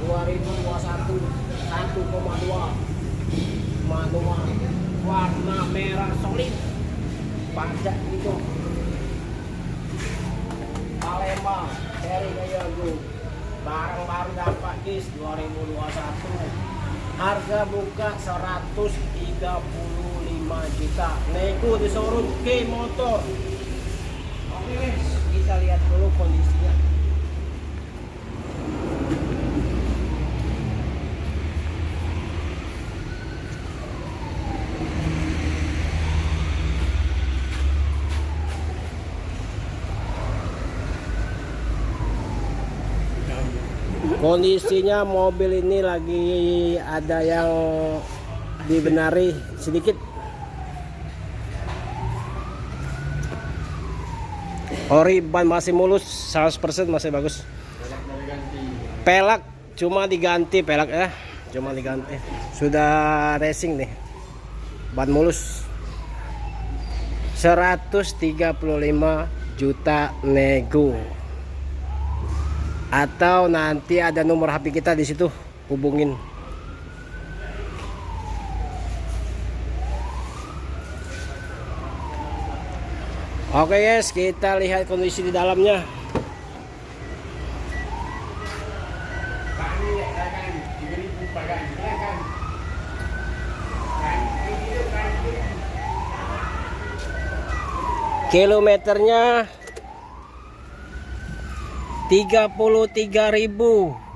2021 1,2 manual warna merah solid pajak itu Palembang seri Gayagu barang baru dapat guys 2021 harga buka 135 juta nego di showroom K Motor. Oke guys, kita lihat dulu kondisinya. Kondisinya mobil ini lagi ada yang dibenari sedikit. Ori ban masih mulus 100% masih bagus. Pelak cuma diganti pelak ya, cuma diganti. Sudah racing nih. Ban mulus 135 juta nego. Atau nanti ada nomor HP kita di situ, hubungin. Oke guys, kita lihat kondisi di dalamnya. Kilometernya 33.000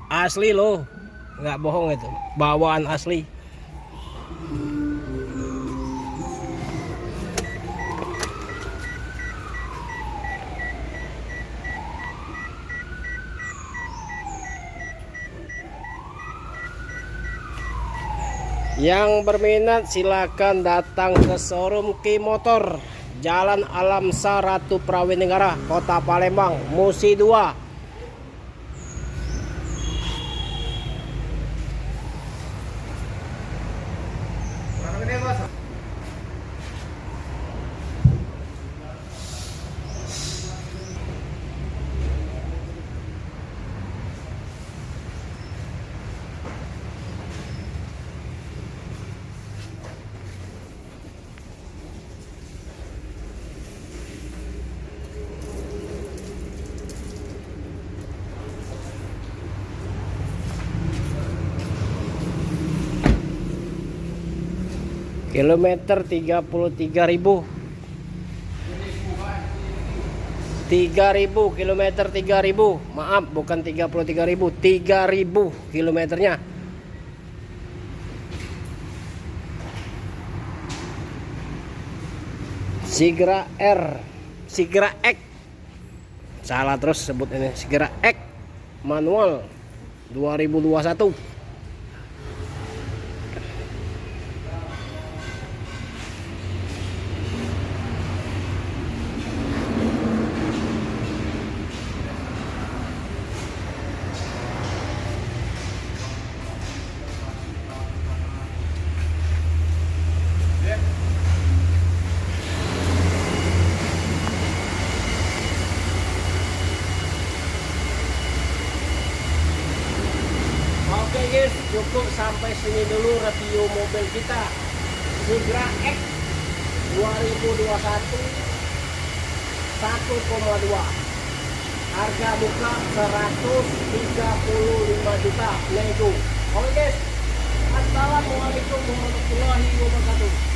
asli loh, nggak bohong itu, bawaan asli. Yang berminat silakan datang ke showroom K Motor, Jalan Alamsa Ratu Prawinegara, Kota Palembang, Musi 2. Kilometer 33.000 kilometer 3.000, maaf bukan 33.000, 3.000 kilometernya. Sigra R, Sigra X, salah terus sebut ini, Sigra X manual 2021. Oke guys, cukup sampai sini dulu review mobil kita Sigra X 2021 1,2 harga buka 135 juta nego. Oke guys, assalamualaikum warahmatullahi wabarakatuh.